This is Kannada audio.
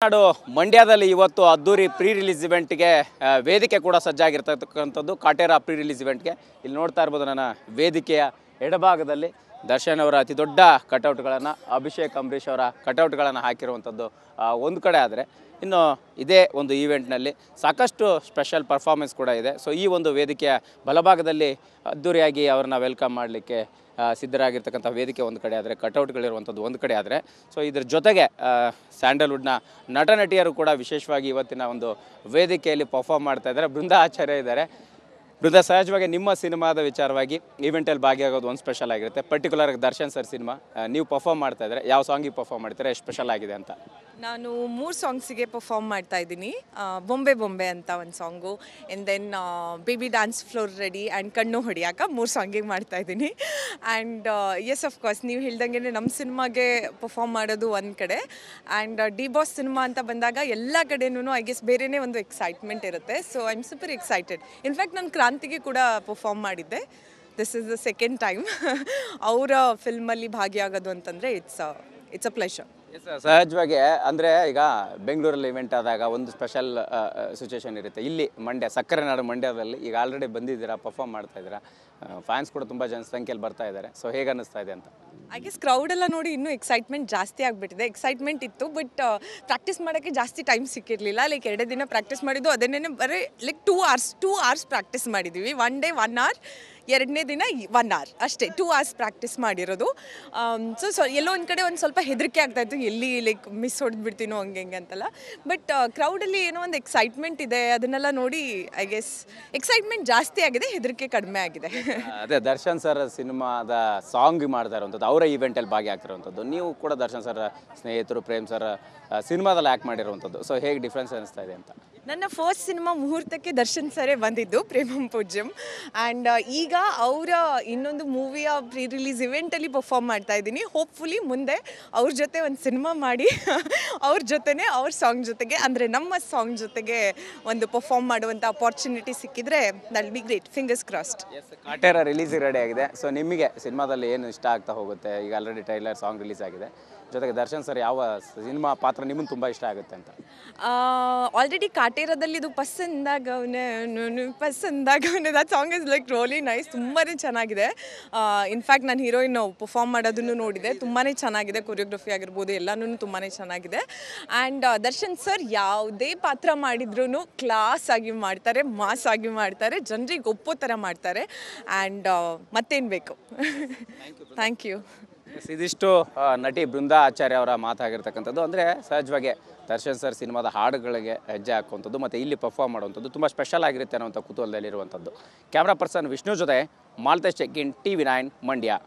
ನಾಡು ಮಂಡ್ಯದಲ್ಲಿ ಇವತ್ತು ಅದ್ದೂರಿ ಪ್ರೀ ರಿಲೀಸ್ ಇವೆಂಟ್ಗೆ ವೇದಿಕೆ ಕೂಡ ಸಜ್ಜಾಗಿರ್ತಕ್ಕಂಥದ್ದು. ಕಾಟೇರ ಪ್ರೀ ರಿಲೀಸ್ ಇವೆಂಟ್ಗೆ ಇಲ್ಲಿ ನೋಡ್ತಾ ಇರ್ಬೋದು. ನನ್ನ ವೇದಿಕೆಯ ಎಡಭಾಗದಲ್ಲಿ ದರ್ಶನ್ ಅವರ ಅತಿ ದೊಡ್ಡ ಕಟೌಟ್ಗಳನ್ನು, ಅಭಿಷೇಕ್ ಅಂಬರೀಷ್ ಅವರ ಕಟೌಟ್ಗಳನ್ನು ಹಾಕಿರುವಂಥದ್ದು ಒಂದು ಕಡೆ ಆದರೆ, ಇನ್ನು ಇದೇ ಒಂದು ಈವೆಂಟ್ನಲ್ಲಿ ಸಾಕಷ್ಟು ಸ್ಪೆಷಲ್ ಪರ್ಫಾರ್ಮೆನ್ಸ್ ಕೂಡ ಇದೆ. ಸೊ ಈ ಒಂದು ವೇದಿಕೆಯ ಬಲಭಾಗದಲ್ಲಿ ಅದ್ದೂರಿಯಾಗಿ ಅವ್ರನ್ನ ವೆಲ್ಕಮ್ ಮಾಡಲಿಕ್ಕೆ ಸಿದ್ಧರಾಗಿರ್ತಕ್ಕಂಥ ವೇದಿಕೆ ಒಂದು ಕಡೆ ಆದರೆ, ಕಟೌಟ್ಗಳಿರುವಂಥದ್ದು ಒಂದು ಕಡೆ ಆದರೆ, ಸೊ ಇದ್ರ ಜೊತೆಗೆ ಸ್ಯಾಂಡಲ್ವುಡ್ನ ನಟ ನಟಿಯರು ಕೂಡ ವಿಶೇಷವಾಗಿ ಇವತ್ತಿನ ಒಂದು ವೇದಿಕೆಯಲ್ಲಿ ಪರ್ಫಾರ್ಮ್ ಮಾಡ್ತಾ ಇದ್ದಾರೆ. ಬೃಂದಾ ಆಚಾರ್ಯ ಇದ್ದಾರೆ. ಬೃಂದಾ, ಸಹಜವಾಗಿ ನಿಮ್ಮ ಸಿನಿಮಾದ ವಿಚಾರವಾಗಿ ಈವೆಂಟಲ್ಲಿ ಭಾಗಿಯಾಗೋದು ಒಂದು ಸ್ಪೆಷಲ್ ಆಗಿರುತ್ತೆ. ಪರ್ಟಿಕ್ಯುಲರ್ ದರ್ಶನ್ ಸರ್ ಸಿನಿಮಾ ನೀವು ಪರ್ಫಾರ್ಮ್ ಮಾಡ್ತಾ ಇದ್ದಾರೆ. ಯಾವ ಸಾಂಗಿಗೆ ಪರ್ಫಾರ್ಮ್ ಮಾಡ್ತಾರೆ, ಎಷ್ಟು ಸ್ಪೆಷಲ್ ಆಗಿದೆ ಅಂತ? ನಾನು 3 ಸಾಂಗ್ಸಿಗೆ ಪರ್ಫಾರ್ಮ್ ಮಾಡ್ತಾ ಇದ್ದೀನಿ. ಬೊಂಬೆ ಬೊಂಬೆ ಅಂತ ಒಂದು song, and then baby dance floor ready and ಕಣ್ಣು ಹೊಡಿಯಾಕ 3 ಸಾಂಗಿಗೆ ಮಾಡ್ತಾ ಇದ್ದೀನಿ. ಆ್ಯಂಡ್ ಎಸ್ ಅಫ್ಕೋರ್ಸ್ ನೀವು ಹೇಳ್ದಂಗೆ ನಮ್ಮ ಸಿನಿಮಾಗೆ ಪರ್ಫಾರ್ಮ್ ಮಾಡೋದು ಒಂದು ಕಡೆ, ಆ್ಯಂಡ್ ಡಿ ಬಾಸ್ ಸಿನಿಮಾ ಅಂತ ಬಂದಾಗ ಎಲ್ಲ ಕಡೆನೂ ಐ ಗೆಸ್ ಬೇರೆಯೇ ಒಂದು ಎಕ್ಸೈಟ್ಮೆಂಟ್ ಇರುತ್ತೆ. So I am super excited. In fact ನಾನು ಕ್ರಾಂತಿಗೆ ಕೂಡ ಪರ್ಫಾರ್ಮ್ ಮಾಡಿದ್ದೆ. This is the second time ಅವರ ಫಿಲ್ಮಲ್ಲಿ ಭಾಗಿಯಾಗೋದು ಅಂತಂದರೆ ಇಟ್ಸ್ ಅ ಪ್ಲೆಷರ್. ಸಹಜವಾಗಿ ಅಂದರೆ ಈಗ ಬೆಂಗಳೂರಲ್ಲಿ ಇವೆಂಟ್ ಆದಾಗ ಒಂದು ಸ್ಪೆಷಲ್ ಸಿಚುವೇಶನ್ ಇರುತ್ತೆ. ಇಲ್ಲಿ ಮಂಡ್ಯ, ಸಕ್ಕರೆ ನಾಡು ಮಂಡ್ಯದಲ್ಲಿ ಈಗ ಆಲ್ರೆಡಿ ಬಂದಿದ್ದೀರಾ, ಪರ್ಫಾರ್ಮ್ ಮಾಡ್ತಾ ಇದ್ದೀರಾ, ಫ್ಯಾನ್ಸ್ ಕೂಡ ತುಂಬ ಜನಸಂಖ್ಯೆಯಲ್ಲಿ ಬರ್ತಾ ಇದ್ದಾರೆ. ಸೊ ಹೇಗೆ ಅನ್ನಿಸ್ತಾ ಇದೆ ಅಂತ? ಐ ಗೆಸ್ ಕ್ರೌಡೆಲ್ಲ ನೋಡಿ ಇನ್ನೂ ಎಕ್ಸೈಟ್ಮೆಂಟ್ ಜಾಸ್ತಿ ಆಗಿಬಿಟ್ಟಿದೆ. ಎಕ್ಸೈಟ್ಮೆಂಟ್ ಇತ್ತು, ಬಟ್ ಪ್ರಾಕ್ಟೀಸ್ ಮಾಡೋಕ್ಕೆ ಜಾಸ್ತಿ ಟೈಮ್ ಸಿಕ್ಕಿರಲಿಲ್ಲ. ಲೈಕ್ 2 ದಿನ ಪ್ರಾಕ್ಟೀಸ್ ಮಾಡಿದ್ದು, ಅದನ್ನೇ ಬರೀ ಲೈಕ್ 2 hours ಪ್ರಾಕ್ಟೀಸ್ ಮಾಡಿದ್ದೀವಿ. 1 day 1 hour, 2ನೇ ದಿನ 1 hour ಅಷ್ಟೇ, 2 hours ಪ್ರಾಕ್ಟೀಸ್ ಮಾಡಿರೋದು. ಸೊ ಎಲ್ಲೋ ಒಂದು ಕಡೆ ಒಂದು ಸ್ವಲ್ಪ ಹೆದರಿಕೆ ಆಗ್ತಾಯಿತ್ತು, ಎಲ್ಲಿ ಲೈಕ್ ಮಿಸ್ ಹೊಡೆದ್ಬಿಡ್ತೀನೋ ಹಂಗೆ ಹಿಂಗೆ ಅಂತಲ್ಲ. ಬಟ್ ಕ್ರೌಡಲ್ಲಿ ಏನೋ ಒಂದು ಎಕ್ಸೈಟ್ಮೆಂಟ್ ಇದೆ, ಅದನ್ನೆಲ್ಲ ನೋಡಿ ಐ ಗೆಸ್ ಎಕ್ಸೈಟ್ಮೆಂಟ್ ಜಾಸ್ತಿ ಆಗಿದೆ, ಹೆದರಿಕೆ ಕಡಿಮೆ ಆಗಿದೆ. ಅದೇ ದರ್ಶನ್ ಸರ್ ಸಿನಿಮಾದ ಸಾಂಗ್ ಮಾಡ್ತಾ ಇರುವಂಥದ್ದು, ಅವರ ಈವೆಂಟಲ್ಲಿ ಭಾಗಿಯಾಗ್ತಿರುವಂಥದ್ದು. ನೀವು ಕೂಡ ದರ್ಶನ್ ಸರ್ ಸ್ನೇಹಿತರು, ಪ್ರೇಮ್ ಸರ್ ಸಿನಿಮಾದಲ್ಲಿ ಆ್ಯಕ್ಟ್ ಮಾಡಿರುವಂಥದ್ದು. ಸೊ ಹೇಗೆ ಡಿಫ್ರೆನ್ಸ್ ಅನ್ನಿಸ್ತಾ ಇದೆ ಅಂತ? ನನ್ನ ಫಸ್ಟ್ ಸಿನಿಮಾ ಮುಹೂರ್ತಕ್ಕೆ ದರ್ಶನ್ ಸರೇ ಬಂದಿದ್ದು, ಪ್ರೇಮಂ ಪೂಜ್ಯಂ. ಆ್ಯಂಡ್ ಈಗ ಅವರ ಇನ್ನೊಂದು ಮೂವಿಯ ಪ್ರೀ ರಿಲೀಸ್ ಇವೆಂಟಲ್ಲಿ ಪರ್ಫಾರ್ಮ್ ಮಾಡ್ತಾ ಇದ್ದೀನಿ. ಹೋಪ್ಫುಲಿ ಮುಂದೆ ಅವ್ರ ಜೊತೆ ಒಂದು ಸಿನಿಮಾ ಮಾಡಿ ಅವ್ರ ಜೊತೆನೇ ಅವ್ರ ಸಾಂಗ್ ಜೊತೆಗೆ, ಅಂದರೆ ನಮ್ಮ ಸಾಂಗ್ ಜೊತೆಗೆ ಒಂದು ಪರ್ಫಾರ್ಮ್ ಮಾಡುವಂಥ ಅಪಾರ್ಚುನಿಟಿ ಸಿಕ್ಕಿದ್ರೆ that be great. Fingers crossed. Kaatera ರಿಲೀಸಿಗೆ ರೆಡಿ ಆಗಿದೆ. ಸೊ ನಿಮಗೆ ಸಿನಿಮಾದಲ್ಲಿ ಏನು ಇಷ್ಟ ಆಗ್ತಾ ಹೋಗುತ್ತೆ? ಈಗ ಆಲ್ರೆಡಿ ಟ್ರೈಲರ್, ಸಾಂಗ್ ರಿಲೀಸ್ ಆಗಿದೆ. ಜೊತೆಗೆ ದರ್ಶನ್ ಸರ್ ಯಾವ ಸಿನಿಮಾ ಪಾತ್ರ ನಿಮ್ಮನ್ನು ತುಂಬ ಇಷ್ಟ ಆಗುತ್ತೆ ಅಂತ? ಆಲ್ರೆಡಿ ಕಾಟೇರದಲ್ಲಿ ಇದು ಪಸಂದಾಗವನೆ that song is like really nice. ತುಂಬಾ ಚೆನ್ನಾಗಿದೆ. ಇನ್ಫ್ಯಾಕ್ಟ್ ನಾನು ಹೀರೋಯಿನ್ ಪರ್ಫಾರ್ಮ್ ಮಾಡೋದನ್ನು ನೋಡಿದೆ, ತುಂಬಾ ಚೆನ್ನಾಗಿದೆ. ಕೊರಿಯೋಗ್ರಫಿ ಆಗಿರ್ಬೋದು ಎಲ್ಲನೂ ತುಂಬಾ ಚೆನ್ನಾಗಿದೆ. ಆ್ಯಂಡ್ ದರ್ಶನ್ ಸರ್ ಯಾವುದೇ ಪಾತ್ರ ಮಾಡಿದ್ರೂ ಕ್ಲಾಸ್ ಆಗಿ ಮಾಡ್ತಾರೆ, ಮಾಸ್ ಆಗಿ ಮಾಡ್ತಾರೆ, ಜನರಿಗೆ ಒಪ್ಪೋ ಥರ ಮಾಡ್ತಾರೆ. ಆ್ಯಂಡ್ ಮತ್ತೇನು ಬೇಕು. Thank you. ಇದಿಷ್ಟು ನಟಿ ಬೃಂದಾ ಆಚಾರ್ಯ ಅವರ ಮಾತಾಗಿರ್ತಕ್ಕಂಥದ್ದು. ಅಂದರೆ ಸಹಜವಾಗಿ ದರ್ಶನ್ ಸರ್ ಸಿನಿಮಾದ ಹಾಡುಗಳಿಗೆ ಹೆಜ್ಜೆ ಹಾಕುವಂಥದ್ದು ಮತ್ತು ಇಲ್ಲಿ ಪರ್ಫಾರ್ಮ್ ಮಾಡುವಂಥದ್ದು ತುಂಬ ಸ್ಪೆಷಲ್ ಆಗಿರುತ್ತೆ ಅನ್ನೋಂಥ ಕುತೂಹಲದಲ್ಲಿರುವಂಥದ್ದು. ಕ್ಯಾಮ್ರಾ ಪರ್ಸನ್ ವಿಷ್ಣು ಜೊತೆ ಮಾಲ್ತೇಶ್ ಚೆಕ್ಕಿನ್, TV9 ಮಂಡ್ಯ.